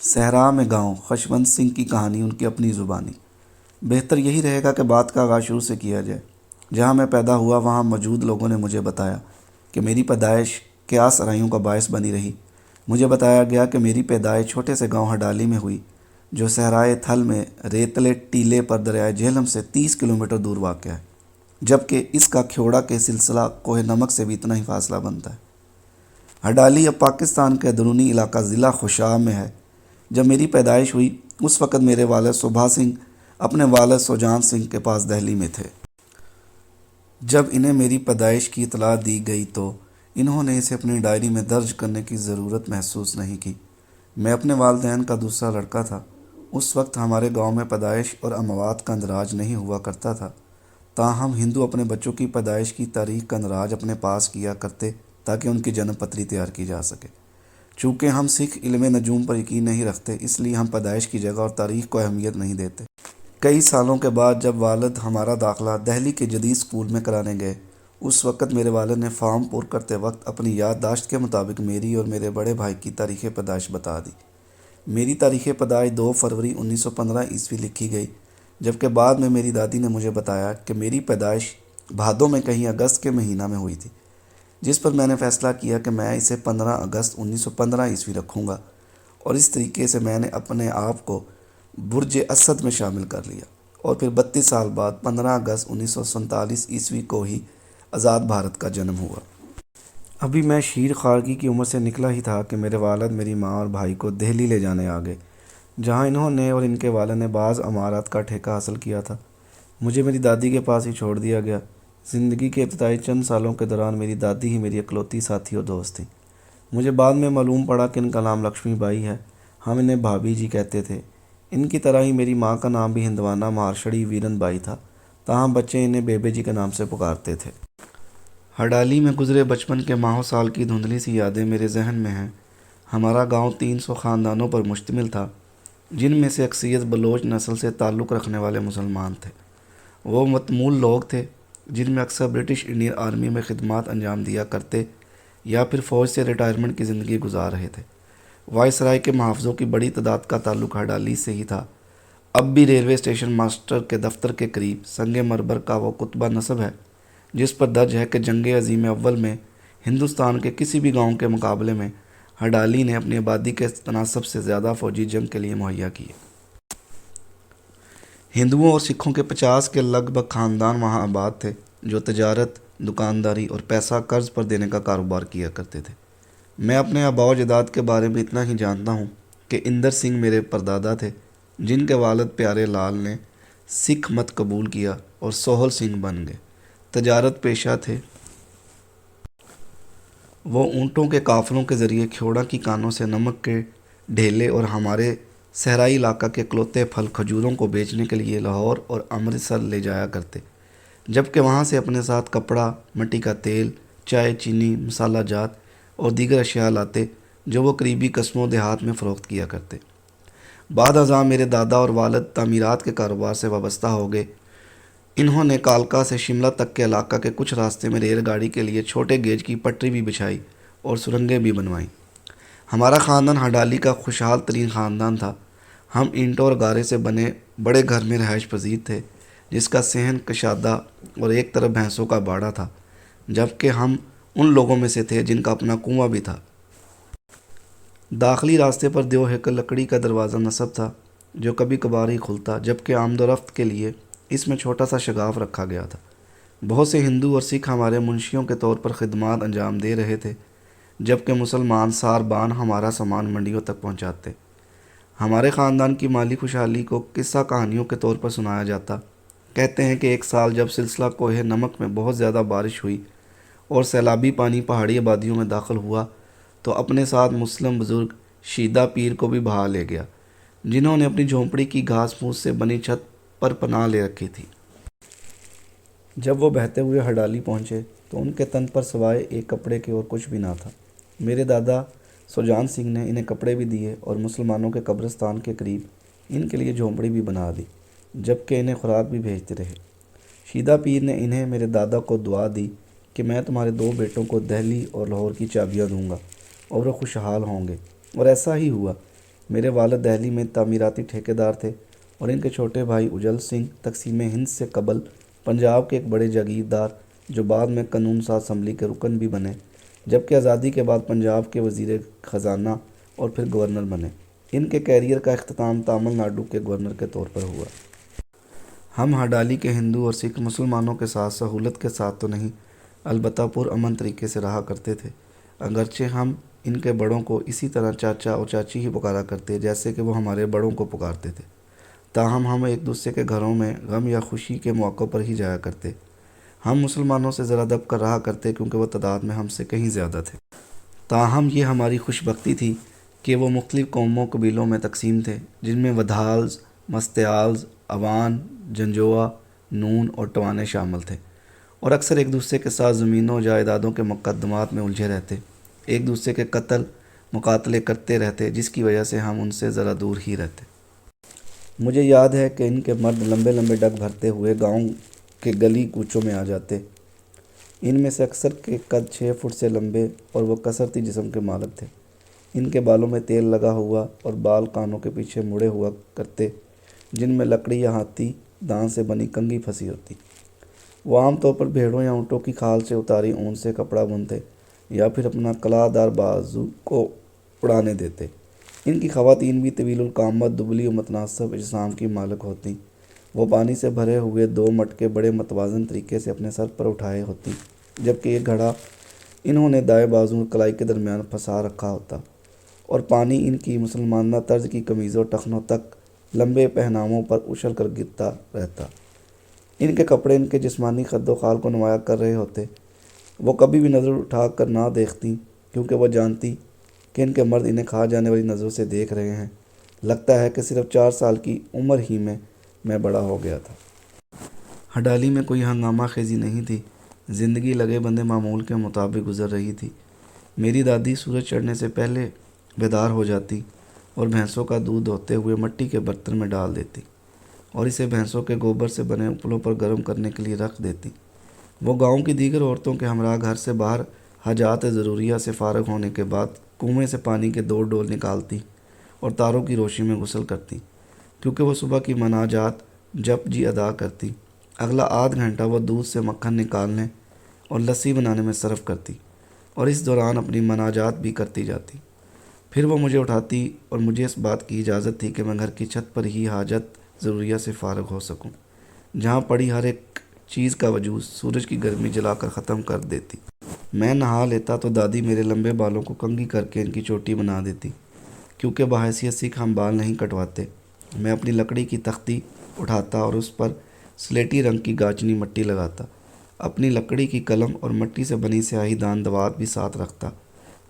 صحرا میں گاؤں، خشونت سنگھ کی کہانی ان کی اپنی زبانی۔ بہتر یہی رہے گا کہ بات کا آغاز شروع سے کیا جائے۔ جہاں میں پیدا ہوا وہاں موجود لوگوں نے مجھے بتایا کہ میری پیدائش کیا سرائیوں کا باعث بنی رہی۔ مجھے بتایا گیا کہ میری پیدائش چھوٹے سے گاؤں ہڈالی میں ہوئی، جو صحرائے تھل میں ریتلے ٹیلے پر دریائے جہلم سے 30 کلومیٹر دور واقع ہے، جبکہ اس کا کھیوڑا کے سلسلہ کوہ نمک سے بھی اتنا ہی فاصلہ بنتا ہے۔ ہڈالی اب پاکستان کے اندرونی علاقہ ضلع خوشاب میں ہے۔ جب میری پیدائش ہوئی اس وقت میرے والد سبھا سنگھ اپنے والد سوجان سنگھ کے پاس دہلی میں تھے۔ جب انہیں میری پیدائش کی اطلاع دی گئی تو انہوں نے اسے اپنی ڈائری میں درج کرنے کی ضرورت محسوس نہیں کی۔ میں اپنے والدین کا دوسرا لڑکا تھا۔ اس وقت ہمارے گاؤں میں پیدائش اور اموات کا اندراج نہیں ہوا کرتا تھا، تاہم ہندو اپنے بچوں کی پیدائش کی تاریخ کا اندراج اپنے پاس کیا کرتے تاکہ ان کی جنم پتری تیار کی جا سکے۔ چونکہ ہم سکھ علم نجوم پر یقین نہیں رکھتے، اس لیے ہم پیدائش کی جگہ اور تاریخ کو اہمیت نہیں دیتے۔ کئی سالوں کے بعد جب والد ہمارا داخلہ دہلی کے جدید اسکول میں کرانے گئے، اس وقت میرے والد نے فارم پر کرتے وقت اپنی یادداشت کے مطابق میری اور میرے بڑے بھائی کی تاریخ پیدائش بتا دی۔ میری تاریخ پیدائش 2 فروری 1915 عیسوی لکھی گئی، جبکہ بعد میں میری دادی نے مجھے بتایا کہ میری پیدائش بھادوں میں کہیں اگست کے مہینہ میں ہوئی تھی، جس پر میں نے فیصلہ کیا کہ میں اسے 15 اگست 1915 عیسوی رکھوں گا، اور اس طریقے سے میں نے اپنے آپ کو برج اسد میں شامل کر لیا، اور پھر 32 سال بعد 15 اگست 1947 عیسوی کو ہی آزاد بھارت کا جنم ہوا۔ ابھی میں شیر خارگی کی عمر سے نکلا ہی تھا کہ میرے والد میری ماں اور بھائی کو دہلی لے جانے آ گئے، جہاں انہوں نے اور ان کے والد نے بعض عمارات کا ٹھیکہ حاصل کیا تھا۔ مجھے میری دادی کے پاس ہی چھوڑ دیا گیا۔ زندگی کے ابتدائی چند سالوں کے دوران میری دادی ہی میری اکلوتی ساتھی اور دوست تھیں۔ مجھے بعد میں معلوم پڑا کہ ان کا نام لکشمی بائی ہے۔ ہم انہیں بھابھی جی کہتے تھے۔ ان کی طرح ہی میری ماں کا نام بھی ہندوانہ مہارشڑی ویرن بائی تھا، تاہم بچے انہیں بیبے جی کے نام سے پکارتے تھے۔ ہڈالی میں گزرے بچپن کے ماہ و سال کی دھندلی سی یادیں میرے ذہن میں ہیں۔ ہمارا گاؤں 300 خاندانوں پر مشتمل تھا، جن میں سے اکثریت بلوچ نسل سے تعلق رکھنے والے مسلمان تھے۔ وہ متمول لوگ تھے، جن میں اکثر برٹش انڈین آرمی میں خدمات انجام دیا کرتے یا پھر فوج سے ریٹائرمنٹ کی زندگی گزار رہے تھے۔ وائسرائے کے محافظوں کی بڑی تعداد کا تعلق ہڈالی سے ہی تھا۔ اب بھی ریلوے اسٹیشن ماسٹر کے دفتر کے قریب سنگ مرمر کا وہ کتبہ نصب ہے، جس پر درج ہے کہ جنگ عظیم اول میں ہندوستان کے کسی بھی گاؤں کے مقابلے میں ہڈالی نے اپنی آبادی کے تناسب سے زیادہ فوجی جنگ کے لیے مہیا کیے۔ ہندوؤں اور سکھوں کے 50 کے لگ بھگ خاندان وہاں آباد تھے، جو تجارت، دکانداری اور پیسہ قرض پر دینے کا کاروبار کیا کرتے تھے۔ میں اپنے آباء و اجداد کے بارے میں اتنا ہی جانتا ہوں کہ اندر سنگھ میرے پردادا تھے، جن کے والد پیارے لال نے سکھ مت قبول کیا اور سوہل سنگھ بن گئے۔ تجارت پیشہ تھے۔ وہ اونٹوں کے قافلوں کے ذریعے کھیوڑا کی کانوں سے نمک کے ڈھیلے اور ہمارے صحرائی علاقہ کے اکلوتے پھل کھجوروں کو بیچنے کے لیے لاہور اور امرتسر لے جایا کرتے، جبکہ وہاں سے اپنے ساتھ کپڑا، مٹی کا تیل، چائے، چینی، مسالہ جات اور دیگر اشیاء لاتے، جو وہ قریبی قصبوں دیہات میں فروخت کیا کرتے۔ بعد ازاں میرے دادا اور والد تعمیرات کے کاروبار سے وابستہ ہو گئے۔ انہوں نے کالکا سے شملہ تک کے علاقہ کے کچھ راستے میں ریل گاڑی کے لیے چھوٹے گیج کی پٹری بھی بچھائی اور سرنگیں بھی بنوائیں۔ ہمارا خاندان ہڈالی کا خوشحال ترین خاندان تھا۔ ہم اینٹوں اور گارے سے بنے بڑے گھر میں رہائش پذیر تھے، جس کا صحن کشادہ اور ایک طرف بھینسوں کا باڑہ تھا، جبکہ ہم ان لوگوں میں سے تھے جن کا اپنا کنواں بھی تھا۔ داخلی راستے پر دیو ہیکل لکڑی کا دروازہ نصب تھا، جو کبھی کبھار ہی کھلتا، جبکہ آمد و رفت کے لیے اس میں چھوٹا سا شگاف رکھا گیا تھا۔ بہت سے ہندو اور سکھ ہمارے منشیوں کے طور پر خدمات انجام دے رہے تھے، جبکہ مسلمان ساربان ہمارا سامان منڈیوں تک پہنچاتے۔ ہمارے خاندان کی مالی خوشحالی کو قصہ کہانیوں کے طور پر سنایا جاتا۔ کہتے ہیں کہ ایک سال جب سلسلہ کوہ نمک میں بہت زیادہ بارش ہوئی اور سیلابی پانی پہاڑی آبادیوں میں داخل ہوا تو اپنے ساتھ مسلم بزرگ شیدہ پیر کو بھی بہا لے گیا، جنہوں نے اپنی جھونپڑی کی گھاس پھوس سے بنی چھت پر پناہ لے رکھی تھی۔ جب وہ بہتے ہوئے ہڈالی پہنچے تو ان کے تن پر سوائے ایک کپڑے کے اور کچھ بھی نہ تھا۔ میرے دادا سوجان سنگھ نے انہیں کپڑے بھی دیے اور مسلمانوں کے قبرستان کے قریب ان کے لیے جھونپڑی بھی بنا دی، جبکہ انہیں خوراک بھی بھیجتے رہے۔ شیدہ پیر نے انہیں میرے دادا کو دعا دی کہ میں تمہارے 2 بیٹوں کو دہلی اور لاہور کی چابیاں دوں گا اور وہ خوشحال ہوں گے، اور ایسا ہی ہوا۔ میرے والد دہلی میں تعمیراتی ٹھیکیدار تھے اور ان کے چھوٹے بھائی اجل سنگھ تقسیم ہند سے قبل پنجاب کے ایک بڑے جاگیردار جو بعد میں قانون ساز اسمبلی کے رکن بھی بنے، جبکہ آزادی کے بعد پنجاب کے وزیر خزانہ اور پھر گورنر بنے۔ ان کے کیریئر کا اختتام تامل ناڈو کے گورنر کے طور پر ہوا۔ ہم ہڈالی کے ہندو اور سکھ مسلمانوں کے ساتھ سہولت کے ساتھ تو نہیں، البتہ پرامن طریقے سے رہا کرتے تھے، اگرچہ ہم ان کے بڑوں کو اسی طرح چاچا اور چاچی ہی پکارا کرتے جیسے کہ وہ ہمارے بڑوں کو پکارتے تھے۔ تاہم ہم ایک دوسرے کے گھروں میں غم یا خوشی کے موقع پر ہی جایا کرتے۔ ہم مسلمانوں سے ذرا دب کر رہا کرتے کیونکہ وہ تعداد میں ہم سے کہیں زیادہ تھے۔ تاہم یہ ہماری خوش بختی تھی کہ وہ مختلف قوموں قبیلوں میں تقسیم تھے، جن میں ودھالز، مستیالز، اوان، جنجووا، نون اور ٹوانے شامل تھے، اور اکثر ایک دوسرے کے ساتھ زمینوں جائیدادوں کے مقدمات میں الجھے رہتے، ایک دوسرے کے قتل مقاتلے کرتے رہتے، جس کی وجہ سے ہم ان سے ذرا دور ہی رہتے۔ مجھے یاد ہے کہ ان کے مرد لمبے لمبے ڈگ بھرتے ہوئے گاؤں کے گلی کوچوں میں آ جاتے۔ ان میں سے اکثر کے قد 6 فٹ سے لمبے اور وہ کثرتی جسم کے مالک تھے۔ ان کے بالوں میں تیل لگا ہوا اور بال کانوں کے پیچھے مڑے ہوا کرتے، جن میں لکڑی یا ہاتھی دان سے بنی کنگھی پھنسی ہوتی۔ وہ عام طور پر بھیڑوں یا اونٹوں کی کھال سے اتاری اون سے کپڑا بنتے یا پھر اپنا کلاہ دار بازو کو اڑانے دیتے۔ ان کی خواتین بھی طویل القامت، دبلی و متناسب اجسام کی مالک ہوتیں۔ وہ پانی سے بھرے ہوئے 2 مٹکے بڑے متوازن طریقے سے اپنے سر پر اٹھائے ہوتی، جبکہ ایک گھڑا انہوں نے دائیں بازو اور کلائی کے درمیان پھنسا رکھا ہوتا، اور پانی ان کی مسلمانہ طرز کی قمیضوں ٹخنوں تک لمبے پہناووں پر اچھل کر گرتا رہتا۔ ان کے کپڑے ان کے جسمانی قد و خال کو نمایاں کر رہے ہوتے۔ وہ کبھی بھی نظر اٹھا کر نہ دیکھتیں کیونکہ وہ جانتی کہ ان کے مرد انہیں کھا جانے والی نظروں سے دیکھ رہے ہیں۔ لگتا ہے کہ صرف 4 سال کی عمر ہی میں بڑا ہو گیا تھا۔ ہڈالی میں کوئی ہنگامہ خیزی نہیں تھی، زندگی لگے بندے معمول کے مطابق گزر رہی تھی۔ میری دادی سورج چڑھنے سے پہلے بیدار ہو جاتی اور بھینسوں کا دودھ دھوتے ہوئے مٹی کے برتن میں ڈال دیتی اور اسے بھینسوں کے گوبر سے بنے اپلوں پر گرم کرنے کے لیے رکھ دیتی۔ وہ گاؤں کی دیگر عورتوں کے ہمراہ گھر سے باہر حاجات ضروریہ سے فارغ ہونے کے بعد کنویں سے پانی کے 2 ڈول نکالتی اور تاروں کی روشنی میں غسل کرتی، کیونکہ وہ صبح کی مناجات جپ جی ادا کرتی۔ اگلا آدھ گھنٹہ وہ دودھ سے مکھن نکالنے اور لسی بنانے میں صرف کرتی اور اس دوران اپنی مناجات بھی کرتی جاتی۔ پھر وہ مجھے اٹھاتی اور مجھے اس بات کی اجازت تھی کہ میں گھر کی چھت پر ہی حاجت ضروریہ سے فارغ ہو سکوں، جہاں پڑی ہر ایک چیز کا وجود سورج کی گرمی جلا کر ختم کر دیتی۔ میں نہا لیتا تو دادی میرے لمبے بالوں کو کنگھی کر کے ان کی چوٹی بنا دیتی، کیونکہ بحیثیت سکھ ہم بال نہیں کٹواتے۔ میں اپنی لکڑی کی تختی اٹھاتا اور اس پر سلیٹی رنگ کی گاچنی مٹی لگاتا، اپنی لکڑی کی قلم اور مٹی سے بنی سیاہی دان دوات بھی ساتھ رکھتا۔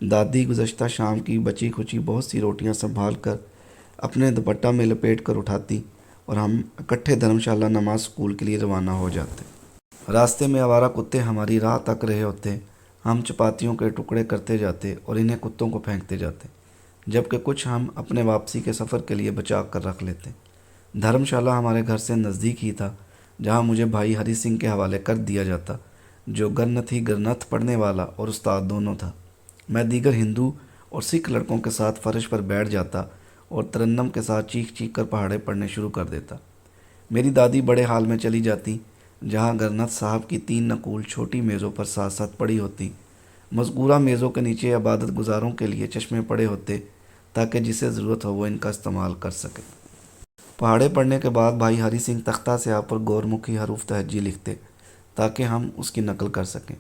دادی گزشتہ شام کی بچی کھچی بہت سی روٹیاں سنبھال کر اپنے دوپٹہ میں لپیٹ کر اٹھاتی اور ہم اکٹھے دھرمشالہ نماز اسکول کے لیے روانہ ہو جاتے۔ راستے میں آوارہ کتے ہماری راہ تک رہے ہوتے، ہم چپاتیوں کے ٹکڑے کرتے جاتے اور انہیں کتوں کو پھینکتے جاتے، جبکہ کچھ ہم اپنے واپسی کے سفر کے لیے بچا کر رکھ لیتے۔ دھرمشالہ ہمارے گھر سے نزدیک ہی تھا، جہاں مجھے بھائی ہری سنگھ کے حوالے کر دیا جاتا، جو گرنتھی گرنتھ پڑھنے والا اور استاد دونوں تھا۔ میں دیگر ہندو اور سکھ لڑکوں کے ساتھ فرش پر بیٹھ جاتا اور ترنم کے ساتھ چیخ چیخ کر پہاڑے پڑھنے شروع کر دیتا۔ میری دادی بڑے حال میں چلی جاتی، جہاں گرنتھ صاحب کی 3 نقول چھوٹی میزوں پر ساتھ ساتھ پڑی ہوتی۔ مذکورہ میزوں کے نیچے عبادت گزاروں کے لیے چشمے پڑے ہوتے تاکہ جسے ضرورت ہو وہ ان کا استعمال کر سکے۔ پہاڑے پڑھنے کے بعد بھائی ہری سنگھ تختہ سیاہ پر گور مکھی حروف تہجی لکھتے تاکہ ہم اس کی نقل کر سکیں۔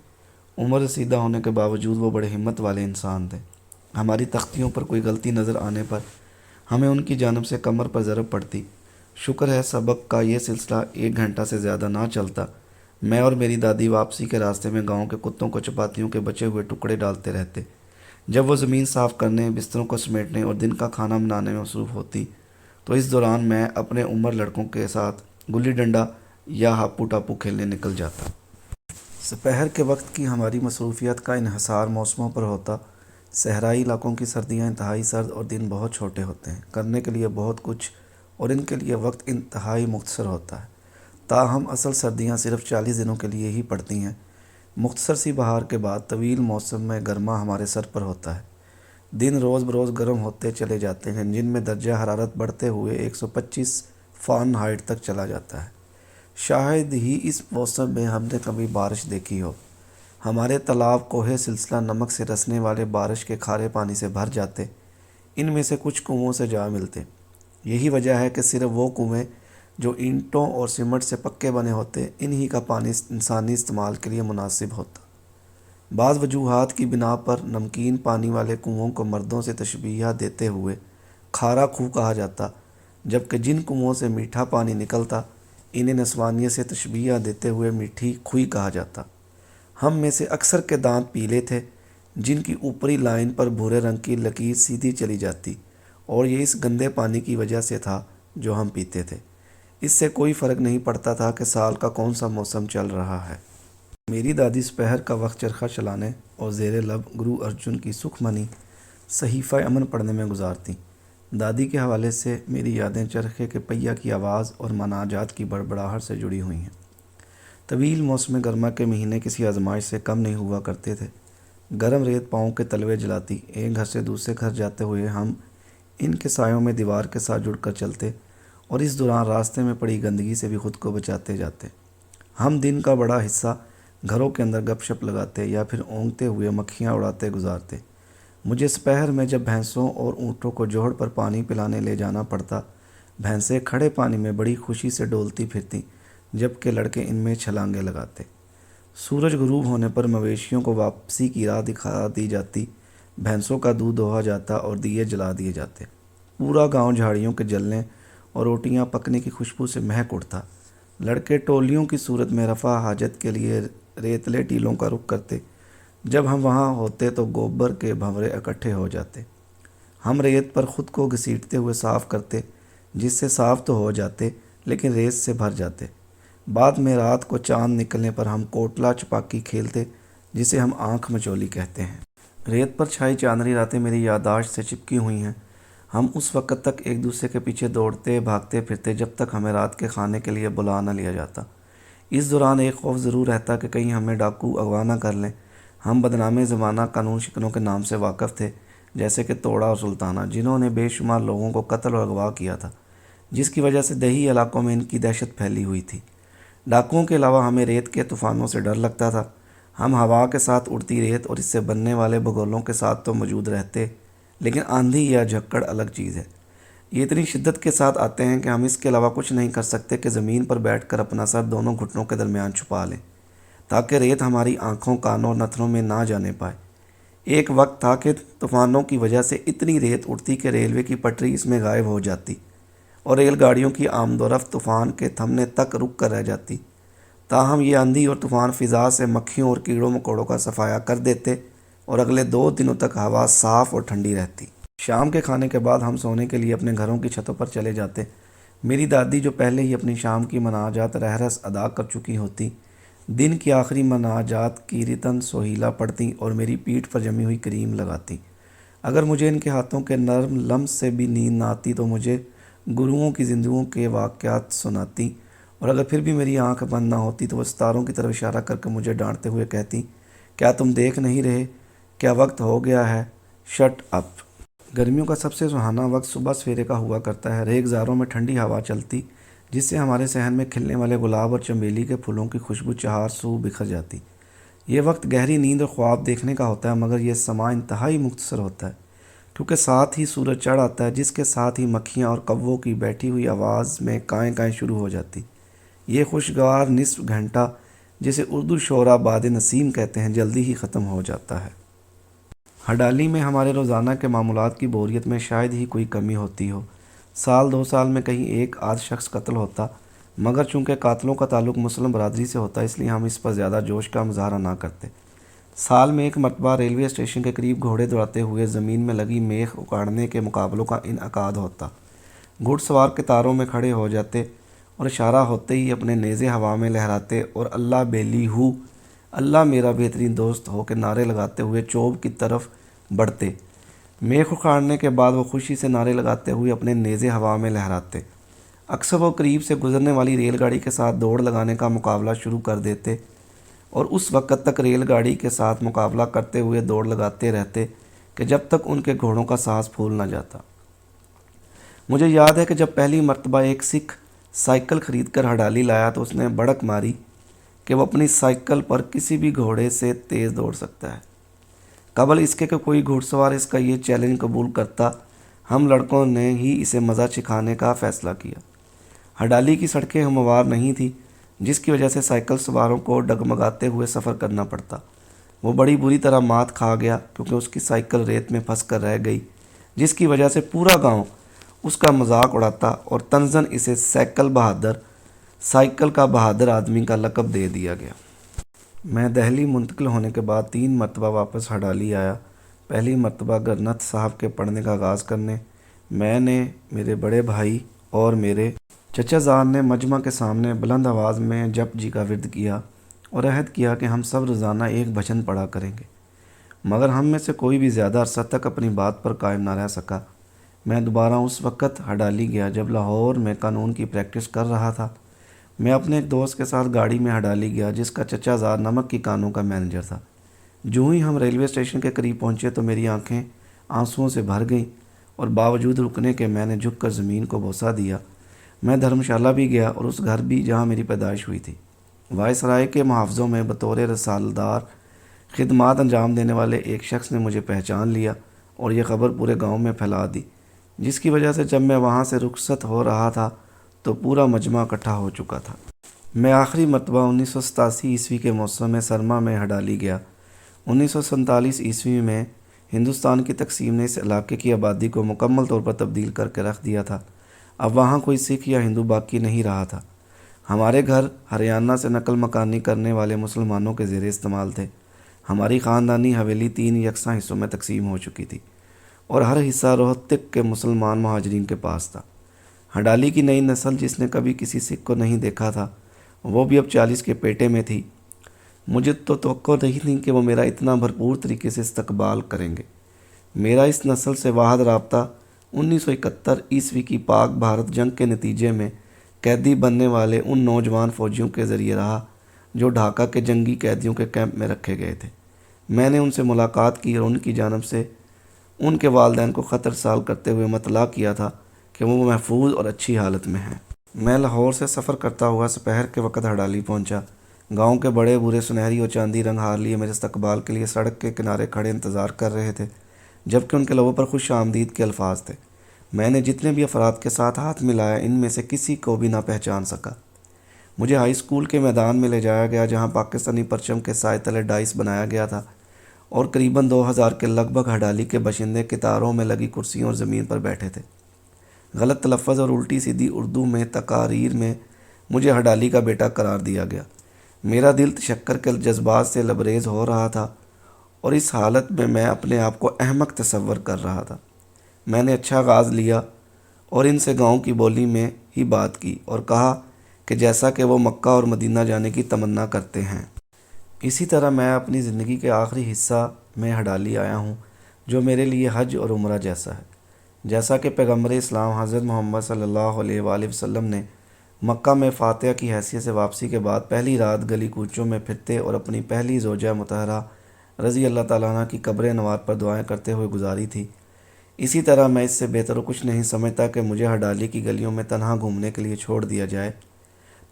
عمر رسیدہ ہونے کے باوجود وہ بڑے ہمت والے انسان تھے۔ ہماری تختیوں پر کوئی غلطی نظر آنے پر ہمیں ان کی جانب سے کمر پر ضرب پڑتی۔ شکر ہے سبق کا یہ سلسلہ 1 گھنٹہ سے زیادہ نہ چلتا۔ میں اور میری دادی واپسی کے راستے میں گاؤں کے کتوں کو چپاتیوں کے بچے ہوئے ٹکڑے ڈالتے رہتے۔ جب وہ زمین صاف کرنے، بستروں کو سمیٹنے اور دن کا کھانا بنانے میں مصروف ہوتی تو اس دوران میں اپنے عمر لڑکوں کے ساتھ گلی ڈنڈا یا ہاپو ٹاپو کھیلنے نکل جاتا۔ سپہر کے وقت کی ہماری مصروفیت کا انحصار موسموں پر ہوتا۔ صحرائی علاقوں کی سردیاں انتہائی سرد اور دن بہت چھوٹے ہوتے ہیں، کرنے کے لیے بہت کچھ اور ان کے لیے وقت انتہائی مختصر ہوتا ہے۔ تاہم اصل سردیاں صرف 40 دنوں کے لیے ہی پڑتی ہیں۔ مختصر سی بہار کے بعد طویل موسم میں گرما ہمارے سر پر ہوتا ہے۔ دن روز بروز گرم ہوتے چلے جاتے ہیں، جن میں درجہ حرارت بڑھتے ہوئے 125 فارنہائٹ تک چلا جاتا ہے۔ شاید ہی اس موسم میں ہم نے کبھی بارش دیکھی ہو۔ ہمارے تالاب کوہ سلسلہ نمک سے رسنے والے بارش کے کھارے پانی سے بھر جاتے، ان میں سے کچھ کنوؤں سے جا ملتے۔ یہی وجہ ہے کہ صرف وہ کنویں جو اینٹوں اور سیمنٹ سے پکے بنے ہوتے، انہی کا پانی انسانی استعمال کے لیے مناسب ہوتا۔ بعض وجوہات کی بنا پر نمکین پانی والے کنوؤں کو مردوں سے تشبیہ دیتے ہوئے کھارا کنواں کہا جاتا، جبکہ جن کنوؤں سے میٹھا پانی نکلتا انہیں نسوانیت سے تشبیہ دیتے ہوئے میٹھی کھوئی کہا جاتا۔ ہم میں سے اکثر کے دانت پیلے تھے، جن کی اوپری لائن پر بھورے رنگ کی لکیر سیدھی چلی جاتی، اور یہ اس گندے پانی کی وجہ سے تھا جو ہم پیتے تھے۔ اس سے کوئی فرق نہیں پڑتا تھا کہ سال کا کون سا موسم چل رہا ہے۔ میری دادی دوپہر کا وقت چرخہ چلانے اور زیر لب گرو ارجن کی سکھمنی صحیفہ امن پڑھنے میں گزارتیں۔ دادی کے حوالے سے میری یادیں چرخے کے پہیہ کی آواز اور مناجات کی بڑبڑاہٹ سے جڑی ہوئی ہیں۔ طویل موسم گرما کے مہینے کسی آزمائش سے کم نہیں ہوا کرتے تھے۔ گرم ریت پاؤں کے تلوے جلاتی، ایک گھر سے دوسرے گھر جاتے ہوئے ہم ان کے سایوں میں دیوار کے ساتھ جڑ کر چلتے، اور اس دوران راستے میں پڑی گندگی سے بھی خود کو بچاتے جاتے۔ ہم دن کا بڑا حصہ گھروں کے اندر گپ شپ لگاتے یا پھر اونگتے ہوئے مکھیاں اڑاتے گزارتے۔ مجھے دوپہر میں جب بھینسوں اور اونٹوں کو جوہڑ پر پانی پلانے لے جانا پڑتا، بھینسیں کھڑے پانی میں بڑی خوشی سے ڈولتی پھرتیں، جبکہ لڑکے ان میں چھلانگیں لگاتے۔ سورج غروب ہونے پر مویشیوں کو واپسی کی راہ دکھا دی جاتی، بھینسوں کا دودھ دوہا جاتا اور دیے جلا دیے جاتے۔ پورا گاؤں جھاڑیوں کے جلنے اور روٹیاں پکنے کی خوشبو سے مہک اٹھتا۔ لڑکے ٹولیوں کی صورت میں رفع حاجت کے لیے ریتلے ٹیلوں کا رخ کرتے۔ جب ہم وہاں ہوتے تو گوبر کے بھنورے اکٹھے ہو جاتے۔ ہم ریت پر خود کو گھسیٹتے ہوئے صاف کرتے، جس سے صاف تو ہو جاتے لیکن ریت سے بھر جاتے۔ بعد میں رات کو چاند نکلنے پر ہم کوٹلا چھپاکی کھیلتے، جسے ہم آنکھ مچولی کہتے ہیں۔ ریت پر چھائی چاندنی راتیں میری یادداشت سے چپکی ہوئی ہیں۔ ہم اس وقت تک ایک دوسرے کے پیچھے دوڑتے بھاگتے پھرتے جب تک ہمیں رات کے کھانے کے لیے بلا نہ لیا جاتا۔ اس دوران ایک خوف ضرور رہتا کہ کہیں ہمیں ڈاکو اغوا نہ کر لیں۔ ہم بدنام زمانہ قانون شکنوں کے نام سے واقف تھے، جیسے کہ توڑا اور سلطانہ، جنہوں نے بے شمار لوگوں کو قتل اور اغوا کیا تھا، جس کی وجہ سے دیہی علاقوں میں ان کی دہشت پھیلی ہوئی تھی۔ ڈاکوؤں کے علاوہ ہمیں ریت کے طوفانوں سے ڈر لگتا تھا۔ ہم ہوا کے ساتھ اڑتی ریت اور اس سے بننے والے بگولوں کے ساتھ تو موجود رہتے، لیکن آندھی یا جھکڑ الگ چیز ہے۔ یہ اتنی شدت کے ساتھ آتے ہیں کہ ہم اس کے علاوہ کچھ نہیں کر سکتے کہ زمین پر بیٹھ کر اپنا سر دونوں گھٹنوں کے درمیان چھپا لیں، تاکہ ریت ہماری آنکھوں، کانوں اور نتنوں میں نہ جانے پائے۔ ایک وقت تھا کہ طوفانوں کی وجہ سے اتنی ریت اڑتی کہ ریلوے کی پٹری اس میں غائب ہو جاتی، اور ریل گاڑیوں کی آمد و رفت طوفان کے تھمنے تک رک کر رہ جاتی۔ تاہم یہ آندھی اور طوفان فضا سے مکھیوں اور کیڑوں مکوڑوں کا صفایا کر دیتے، اور اگلے 2 دنوں تک ہوا صاف اور ٹھنڈی رہتی۔ شام کے کھانے کے بعد ہم سونے کے لیے اپنے گھروں کی چھتوں پر چلے جاتے۔ میری دادی جو پہلے ہی اپنی شام کی مناجات رہرس ادا کر چکی ہوتی، دن کی آخری مناجات کی رتن سوہیلا پڑھتی اور میری پیٹھ پر جمی ہوئی کریم لگاتی۔ اگر مجھے ان کے ہاتھوں کے نرم لمس سے بھی نیند نہ آتی تو مجھے گروؤں کی زندگیوں کے واقعات سناتی، اور اگر پھر بھی میری آنکھ بند نہ ہوتی تو وہ ستاروں کی طرف اشارہ کر کے مجھے ڈانٹتے ہوئے کہتی، کیا تم دیکھ نہیں رہے؟ کیا وقت ہو گیا ہے؟ Shut up! گرمیوں کا سب سے سہانا وقت صبح سویرے کا ہوا کرتا ہے۔ ریگزاروں میں ٹھنڈی ہوا چلتی، جس سے ہمارے صحن میں کھلنے والے گلاب اور چنبیلی کے پھولوں کی خوشبو چہار سو بکھر جاتی۔ یہ وقت گہری نیند اور خواب دیکھنے کا ہوتا ہے، مگر یہ سماں انتہائی مختصر ہوتا ہے، کیونکہ ساتھ ہی سورج چڑھ آتا ہے، جس کے ساتھ ہی مکھیاں اور کووں کی بیٹھی ہوئی آواز میں کائیں کائیں شروع ہو جاتی۔ یہ خوشگوار نصف گھنٹہ، جسے اردو شعراء باد نسیم کہتے ہیں، جلدی ہی ختم ہو جاتا ہے۔ ہڈالی میں ہمارے روزانہ کے معمولات کی بوریت میں شاید ہی کوئی کمی ہوتی ہو۔ سال 2 سال میں کہیں ایک آدھ شخص قتل ہوتا، مگر چونکہ قاتلوں کا تعلق مسلم برادری سے ہوتا، اس لیے ہم اس پر زیادہ جوش کا مظاہرہ نہ کرتے۔ سال میں ایک مرتبہ ریلوے اسٹیشن کے قریب گھوڑے دوڑاتے ہوئے زمین میں لگی میخ اکاڑنے کے مقابلوں کا انعقاد ہوتا۔ گھڑ سوار قطاروں میں کھڑے ہو جاتے اور اشارہ ہوتے ہی اپنے نیزے ہوا میں لہراتے اور اللہ بیلی ہو، اللہ میرا بہترین دوست ہو کے نعرے لگاتے ہوئے چوب کی طرف بڑھتے۔ میخ اکھاڑنے کے بعد وہ خوشی سے نعرے لگاتے ہوئے اپنے نیزے ہوا میں لہراتے۔ اکثر وہ قریب سے گزرنے والی ریل گاڑی کے ساتھ دوڑ لگانے کا مقابلہ شروع کر دیتے، اور اس وقت تک ریل گاڑی کے ساتھ مقابلہ کرتے ہوئے دوڑ لگاتے رہتے کہ جب تک ان کے گھوڑوں کا سانس پھول نہ جاتا۔ مجھے یاد ہے کہ جب پہلی مرتبہ ایک سکھ سائیکل خرید کر ہڈالی لایا تو اس نے بڑک ماری کہ وہ اپنی سائیکل پر کسی بھی گھوڑے سے تیز دوڑ سکتا ہے۔ قبل اس کے کہ کوئی گھوڑ سوار اس کا یہ چیلنج قبول کرتا، ہم لڑکوں نے ہی اسے مزہ چکھانے کا فیصلہ کیا۔ ہڈالی کی سڑکیں ہموار نہیں تھیں، جس کی وجہ سے سائیکل سواروں کو ڈگمگاتے ہوئے سفر کرنا پڑتا۔ وہ بڑی بری طرح مات کھا گیا کیونکہ اس کی سائیکل ریت میں پھنس کر رہ گئی، جس کی وجہ سے پورا گاؤں اس کا مذاق اڑاتا اور طنزاً اسے سائیکل کا بہادر آدمی کا لقب دے دیا گیا۔ میں دہلی منتقل ہونے کے بعد 3 مرتبہ واپس ہڈالی آیا۔ پہلی مرتبہ گرنتھ صاحب کے پڑھنے کا آغاز کرنے میں نے، میرے بڑے بھائی اور میرے چچا زاد نے مجمع کے سامنے بلند آواز میں جپ جی کا ورد کیا اور عہد کیا کہ ہم سب روزانہ ایک بھجن پڑھا کریں گے، مگر ہم میں سے کوئی بھی زیادہ عرصہ تک اپنی بات پر قائم نہ رہ سکا۔ میں دوبارہ اس وقت ہڈالی گیا جب لاہور میں قانون کی پریکٹس کر رہا تھا۔ میں اپنے ایک دوست کے ساتھ گاڑی میں ہڈالی گیا جس کا چچا زاد نمک کی کانوں کا مینیجر تھا۔ جو ہی ہم ریلوے اسٹیشن کے قریب پہنچے تو میری آنکھیں آنسوؤں سے بھر گئیں اور باوجود رکنے کے میں نے جھک کر زمین کو بوسہ دیا۔ میں دھرمشالہ بھی گیا اور اس گھر بھی جہاں میری پیدائش ہوئی تھی۔ وائسرائے کے محافظوں میں بطور رسالدار خدمات انجام دینے والے ایک شخص نے مجھے پہچان لیا اور یہ خبر پورے گاؤں میں پھیلا دی، جس کی وجہ سے جب میں وہاں سے رخصت ہو رہا تھا تو پورا مجمع اکٹھا ہو چکا تھا۔ میں آخری مرتبہ 1987 عیسوی کے موسم سرما میں ہڈالی گیا۔ 1947 عیسوی میں ہندوستان کی تقسیم نے اس علاقے کی آبادی کو مکمل طور پر تبدیل کر کے رکھ دیا تھا۔ اب وہاں کوئی سکھ یا ہندو باقی نہیں رہا تھا۔ ہمارے گھر ہریانہ سے نقل مکانی کرنے والے مسلمانوں کے زیر استعمال تھے۔ ہماری خاندانی حویلی 3 یکساں حصوں میں تقسیم ہو چکی تھی اور ہر حصہ روہتک کے مسلمان مہاجرین کے پاس تھا۔ ہڈالی کی نئی نسل جس نے کبھی کسی سکھ کو نہیں دیکھا تھا، وہ بھی اب 40 کے پیٹے میں تھی۔ مجھے تو توقع نہیں تھی کہ وہ میرا اتنا بھرپور طریقے سے استقبال کریں گے۔ میرا اس نسل سے واحد رابطہ 1971 عیسوی کی پاک بھارت جنگ کے نتیجے میں قیدی بننے والے ان نوجوان فوجیوں کے ذریعے رہا جو ڈھاکہ کے جنگی قیدیوں کے کیمپ میں رکھے گئے تھے۔ میں نے ان سے ملاقات کی اور ان کی جانب سے ان کے والدین کو خط ارسال کرتے ہوئے مطلع کیا تھا کہ وہ محفوظ اور اچھی حالت میں ہیں۔ میں لاہور سے سفر کرتا ہوا دوپہر کے وقت ہڈالی پہنچا۔ گاؤں کے بڑے بوڑھے سنہری اور چاندی رنگ ہارلیے میرے استقبال کے لیے سڑک کے کنارے کھڑے انتظار کر رہے تھے، جبکہ ان کے لبوں پر خوش آمدید کے الفاظ تھے۔ میں نے جتنے بھی افراد کے ساتھ ہاتھ ملایا، ان میں سے کسی کو بھی نہ پہچان سکا۔ مجھے ہائی اسکول کے میدان میں لے جایا گیا جہاں پاکستانی پرچم کے سائے تلے ڈائس بنایا گیا تھا اور قریباً 2000 کے لگ بھگ ہڈالی کے باشندے قطاروں میں لگی کرسیوں اور زمین پر بیٹھے تھے۔ غلط تلفظ اور الٹی سیدھی اردو میں تقاریر میں مجھے ہڈالی کا بیٹا قرار دیا گیا۔ میرا دل تشکر کے جذبات سے لبریز ہو رہا تھا اور اس حالت میں میں اپنے آپ کو احمق تصور کر رہا تھا۔ میں نے اچھا آغاز لیا اور ان سے گاؤں کی بولی میں ہی بات کی اور کہا کہ جیسا کہ وہ مکہ اور مدینہ جانے کی تمنا کرتے ہیں، اسی طرح میں اپنی زندگی کے آخری حصہ میں ہڈالی آیا ہوں، جو میرے لیے حج اور عمرہ جیسا ہے۔ جیسا کہ پیغمبر اسلام حضرت محمد صلی اللہ علیہ وآلہ وسلم نے مکہ میں فاتحہ کی حیثیت سے واپسی کے بعد پہلی رات گلی کوچوں میں پھرتے اور اپنی پہلی زوجہ مطہرہ رضی اللہ تعالیٰ عنہ کی قبر انوار پر دعائیں کرتے ہوئے گزاری تھی، اسی طرح میں اس سے بہتر کچھ نہیں سمجھتا کہ مجھے ہڈالی کی گلیوں میں تنہا گھومنے کے لیے چھوڑ دیا جائے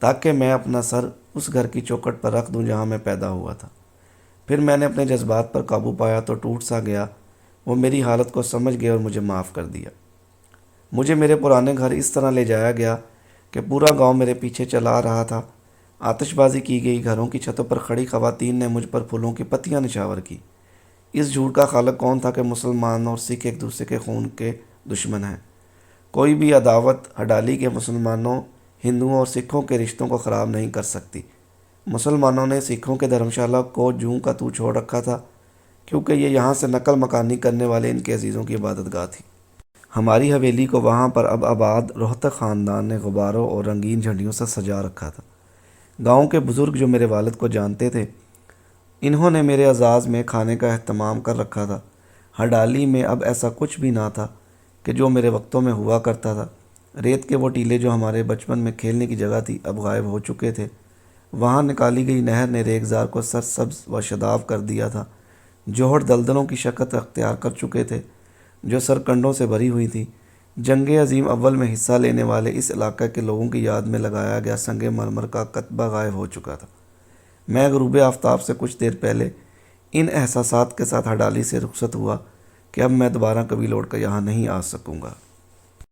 تاکہ میں اپنا سر اس گھر کی چوکھٹ پر رکھ دوں جہاں میں پیدا ہوا تھا۔ پھر میں نے اپنے جذبات پر قابو پایا تو ٹوٹ سا گیا۔ وہ میری حالت کو سمجھ گئے اور مجھے معاف کر دیا۔ مجھے میرے پرانے گھر اس طرح لے جایا گیا کہ پورا گاؤں میرے پیچھے چلا رہا تھا۔ آتش بازی کی گئی، گھروں کی چھتوں پر کھڑی خواتین نے مجھ پر پھولوں کی پتیاں نچھاور کی۔ اس جھوٹ کا خالق کون تھا کہ مسلمان اور سکھ ایک دوسرے کے خون کے دشمن ہیں؟ کوئی بھی عداوت ہڈالی کے مسلمانوں، ہندوؤں اور سکھوں کے رشتوں کو خراب نہیں کر سکتی۔ مسلمانوں نے سکھوں کے دھرمشالہ کو جوں کا تو چھوڑ رکھا تھا کیونکہ یہ یہاں سے نقل مکانی کرنے والے ان کے عزیزوں کی عبادت گاہ تھی۔ ہماری حویلی کو وہاں پر اب آباد روہتک خاندان نے غباروں اور رنگین جھنڈیوں سے سجا رکھا تھا۔ گاؤں کے بزرگ جو میرے والد کو جانتے تھے، انہوں نے میرے اعزاز میں کھانے کا اہتمام کر رکھا تھا۔ ہڈالی میں اب ایسا کچھ بھی نہ تھا کہ جو میرے وقتوں میں ہوا کرتا تھا۔ ریت کے وہ ٹیلے جو ہمارے بچپن میں کھیلنے کی جگہ تھی اب غائب ہو چکے تھے۔ وہاں نکالی گئی نہر نے ریگزار کو سرسبز و شاداب کر دیا تھا۔ جوہر دلدلوں کی شکل اختیار کر چکے تھے جو سرکنڈوں سے بھری ہوئی تھی۔ جنگ عظیم اول میں حصہ لینے والے اس علاقے کے لوگوں کی یاد میں لگایا گیا سنگ مرمر کا کتبہ غائب ہو چکا تھا۔ میں غروب آفتاب سے کچھ دیر پہلے ان احساسات کے ساتھ ہڈالی سے رخصت ہوا کہ اب میں دوبارہ کبھی لوٹ کر یہاں نہیں آ سکوں گا۔